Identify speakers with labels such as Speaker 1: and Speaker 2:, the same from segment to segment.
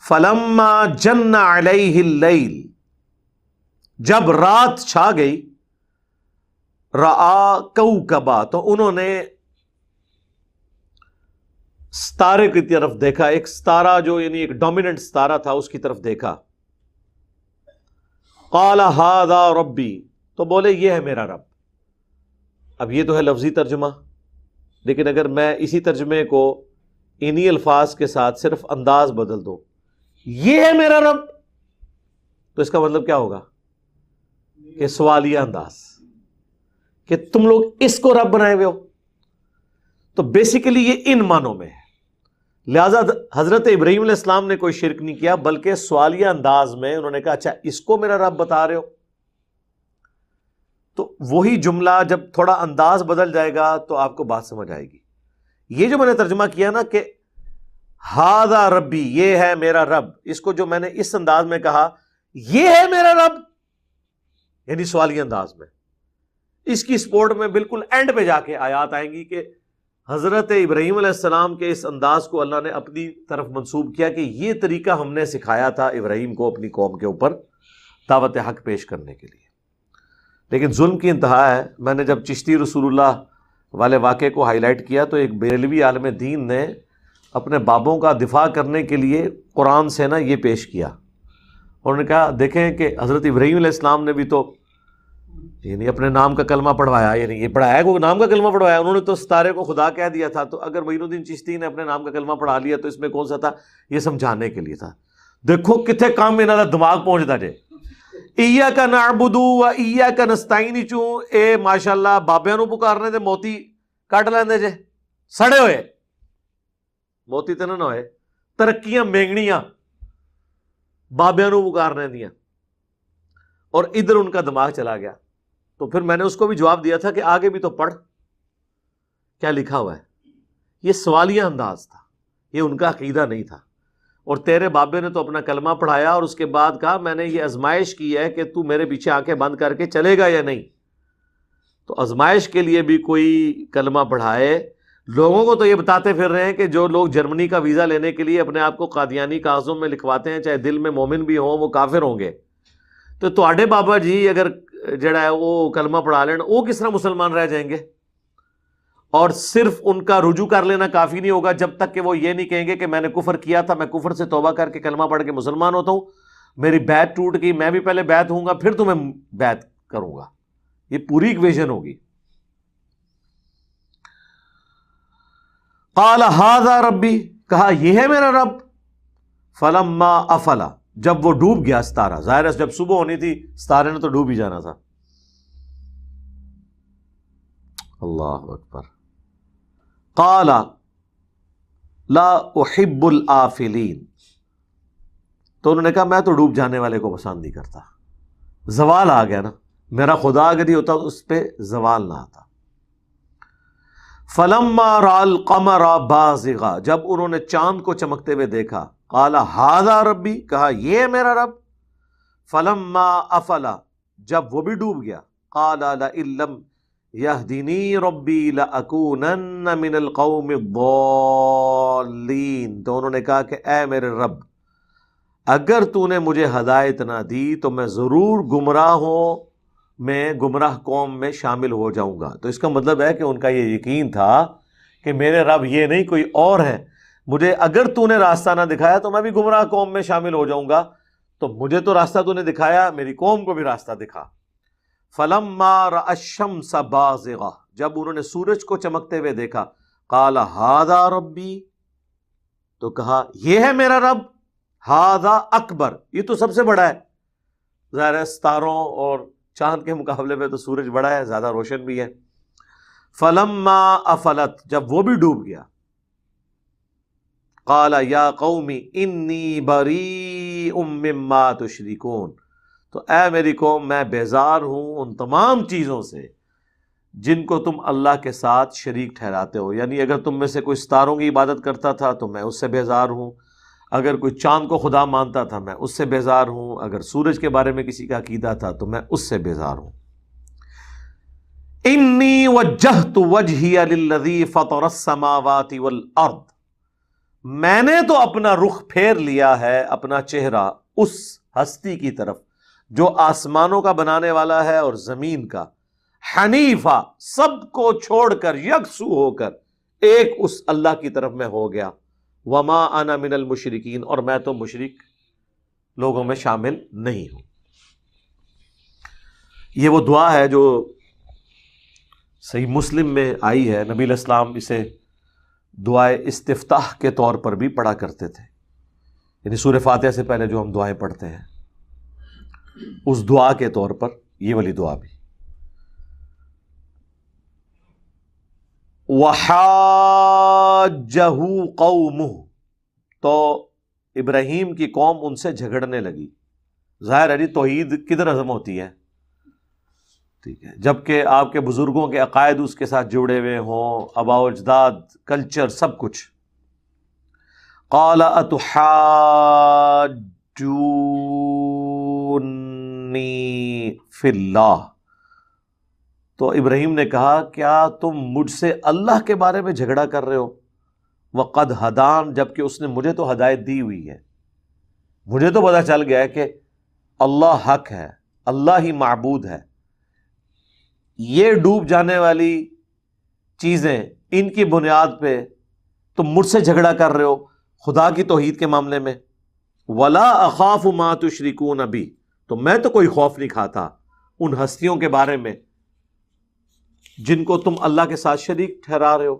Speaker 1: فلما جن علیہ اللیل، جب رات چھا گئی، رآ کوکبا، تو انہوں نے ستارے کی طرف دیکھا، ایک ستارہ جو یعنی ایک ڈومیننٹ ستارہ تھا اس کی طرف دیکھا. قال ھذا ربی، تو بولے یہ ہے میرا رب. اب یہ تو ہے لفظی ترجمہ، لیکن اگر میں اسی ترجمے کو انہی الفاظ کے ساتھ صرف انداز بدل دو، یہ ہے میرا رب، تو اس کا مطلب کیا ہوگا کہ سوالیہ انداز، کہ تم لوگ اس کو رب بنائے ہوئے ہو. تو بیسیکلی یہ ان معنوں میں ہے. لہذا حضرت ابراہیم علیہ السلام نے کوئی شرک نہیں کیا، بلکہ سوالیہ انداز میں انہوں نے کہا اچھا اس کو میرا رب بتا رہے ہو. تو وہی جملہ جب تھوڑا انداز بدل جائے گا تو آپ کو بات سمجھ آئے گی. یہ جو میں نے ترجمہ کیا نا کہ ھذا ربی، یہ ہے میرا رب، اس کو جو میں نے اس انداز میں کہا یہ ہے میرا رب، یعنی سوالیہ انداز میں، اس کی سپورٹ میں بالکل اینڈ پہ جا کے آیات آئیں گی کہ حضرت ابراہیم علیہ السلام کے اس انداز کو اللہ نے اپنی طرف منسوب کیا کہ یہ طریقہ ہم نے سکھایا تھا ابراہیم کو اپنی قوم کے اوپر دعوت حق پیش کرنے کے لیے. لیکن ظلم کی انتہا ہے. میں نے جب چشتی رسول اللہ والے واقعے کو ہائی لائٹ کیا تو ایک بریلوی عالم دین نے اپنے بابوں کا دفاع کرنے کے لیے قرآن سے نا یہ پیش کیا. انہوں نے کہا دیکھیں کہ حضرت ابراہیم علیہ السلام نے بھی تو یعنی اپنے نام کا کلمہ پڑھوایا، یعنی یہ پڑھایا کو نام کا کلمہ پڑھوایا، انہوں نے تو ستارے کو خدا کہہ دیا تھا. تو اگر معین الدین چشتی نے اپنے نام کا کلمہ پڑھا لیا تو اس میں کون سا تھا؟ یہ سمجھانے کے لیے تھا. دیکھو کتنے کام میں انہوں دماغ پہنچتا جائے. ایاک نعبد و ایاک نستعین چوں اے ماشاءاللہ بابیاں نو پکارنے دے موتی کٹ لیندے جے، سڑے ہوئے موتی تے نہ ہوئے، ترقیاں مینگنیاں بابیاں نو پکارنے دیاں. اور ادھر ان کا دماغ چلا گیا. تو پھر میں نے اس کو بھی جواب دیا تھا کہ آگے بھی تو پڑھ کیا لکھا ہوا ہے. یہ سوالیہ انداز تھا، یہ ان کا عقیدہ نہیں تھا. اور تیرے بابے نے تو اپنا کلمہ پڑھایا اور اس کے بعد کہا میں نے یہ آزمائش کی ہے کہ تو میرے پیچھے آنکھیں بند کر کے چلے گا یا نہیں. تو آزمائش کے لیے بھی کوئی کلمہ پڑھائے. لوگوں کو تو یہ بتاتے پھر رہے ہیں کہ جو لوگ جرمنی کا ویزا لینے کے لیے اپنے آپ کو قادیانی کاغذوں میں لکھواتے ہیں چاہے دل میں مومن بھی ہوں وہ کافر ہوں گے. تو تواڈے بابا جی اگر جڑا ہے وہ کلمہ پڑھا لین وہ کس طرح مسلمان رہ جائیں گے؟ اور صرف ان کا رجوع کر لینا کافی نہیں ہوگا جب تک کہ وہ یہ نہیں کہیں گے کہ میں نے کفر کیا تھا، میں کفر سے توبہ کر کے کلمہ پڑھ کے مسلمان ہوتا ہوں، میری بیعت ٹوٹ گئی، میں بھی پہلے بیعت ہوں گا پھر تمہیں بیعت کروں گا. یہ پوری ایکویژن ہوگی. قال ھذا ربی، کہا یہ ہے میرا رب. فلما افلا، جب وہ ڈوب گیا ستارہ، ظاہر ہے جب صبح ہونی تھی ستارے نے تو ڈوب ہی جانا تھا. اللہ اکبر. قال لا احب الآفلین، تو انہوں نے کہا میں تو ڈوب جانے والے کو پسند نہیں کرتا. زوال آ گیا نا، میرا خدا اگر ہی ہوتا اس پہ زوال نہ آتا. فلما رأى القمر بازغا، جب انہوں نے چاند کو چمکتے ہوئے دیکھا، قال ھذا ربی، کہا یہ ہے میرا رب. فلما افلا، جب وہ بھی ڈوب گیا، قال لئن لم یہدینی ربی لأکونن من القوم الضالین، تو انہوں نے کہا کہ اے میرے رب اگر تو نے مجھے ہدایت نہ دی تو میں ضرور گمراہ قوم میں شامل ہو جاؤں گا. تو اس کا مطلب ہے کہ ان کا یہ یقین تھا کہ میرے رب یہ نہیں کوئی اور ہے، مجھے اگر تو نے راستہ نہ دکھایا تو میں بھی گمراہ قوم میں شامل ہو جاؤں گا. تو مجھے تو راستہ تو نے دکھایا، میری قوم کو بھی راستہ دکھا. فلما رأى الشمس بازغہ، جب انہوں نے سورج کو چمکتے ہوئے دیکھا، قال ھذا ربی، تو کہا یہ ہے میرا رب. ھذا اکبر، یہ تو سب سے بڑا ہے. ظاہر ہے ستاروں اور چاند کے مقابلے میں تو سورج بڑا ہے، زیادہ روشن بھی ہے. فلما افلت، جب وہ بھی ڈوب گیا، قال یا قوم انی بریء مما تشرکون، تو اے میری قوم میں بیزار ہوں ان تمام چیزوں سے جن کو تم اللہ کے ساتھ شریک ٹھہراتے ہو. یعنی اگر تم میں سے کوئی ستاروں کی عبادت کرتا تھا تو میں اس سے بیزار ہوں، اگر کوئی چاند کو خدا مانتا تھا میں اس سے بیزار ہوں، اگر سورج کے بارے میں کسی کا عقیدہ تھا تو میں اس سے بیزار ہوں. انی وجہت وجہی للذی فطر السماوات والارض، میں نے تو اپنا رخ پھیر لیا ہے، اپنا چہرہ اس ہستی کی طرف جو آسمانوں کا بنانے والا ہے اور زمین کا، حنیفہ، سب کو چھوڑ کر یکسو ہو کر ایک اس اللہ کی طرف میں ہو گیا، وما انا من المشرکین، اور میں تو مشرک لوگوں میں شامل نہیں ہوں۔ یہ وہ دعا ہے جو صحیح مسلم میں آئی ہے، نبی علیہ السلام اسے دعائے استفتاح کے طور پر بھی پڑھا کرتے تھے، یعنی سورہ فاتحہ سے پہلے جو ہم دعائیں پڑھتے ہیں اس دعا کے طور پر یہ والی دعا بھی۔ وحاجہ قومہ، تو ابراہیم کی قوم ان سے جھگڑنے لگی۔ ظاہر ہے جی توحید کدھر ہضم ہوتی ہے، ٹھیک ہے، جبکہ آپ کے بزرگوں کے عقائد اس کے ساتھ جڑے ہوئے ہوں، آباء و اجداد، کلچر، سب کچھ۔ قال اتحاجونی فی اللہ، تو ابراہیم نے کہا کیا تم مجھ سے اللہ کے بارے میں جھگڑا کر رہے ہو، وقد ہدان، جبکہ اس نے مجھے تو ہدایت دی ہوئی ہے، مجھے تو پتہ چل گیا ہے کہ اللہ حق ہے، اللہ ہی معبود ہے۔ یہ ڈوب جانے والی چیزیں، ان کی بنیاد پہ تم مجھ سے جھگڑا کر رہے ہو خدا کی توحید کے معاملے میں۔ ولا اخاف ما تشرکون بی، تو میں تو کوئی خوف نہیں کھاتا ان ہستیوں کے بارے میں جن کو تم اللہ کے ساتھ شریک ٹھہرا رہے ہو۔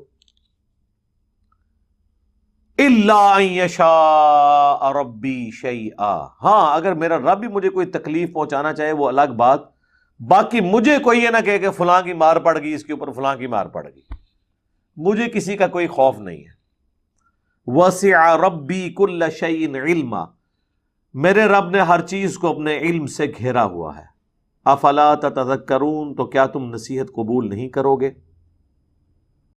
Speaker 1: الا ان یشاء ربی شیئا، ہاں اگر میرا رب بھی مجھے کوئی تکلیف پہنچانا چاہے وہ الگ بات، باقی مجھے کوئی یہ نہ کہے کہ فلاں کی مار پڑ گئی، اس کے اوپر فلاں کی مار پڑ گئی، مجھے کسی کا کوئی خوف نہیں ہے۔ وسع ربی کل شیء علما، میرے رب نے ہر چیز کو اپنے علم سے گھیرا ہوا ہے۔ افلا تتذکرون، تو کیا تم نصیحت قبول نہیں کرو گے؟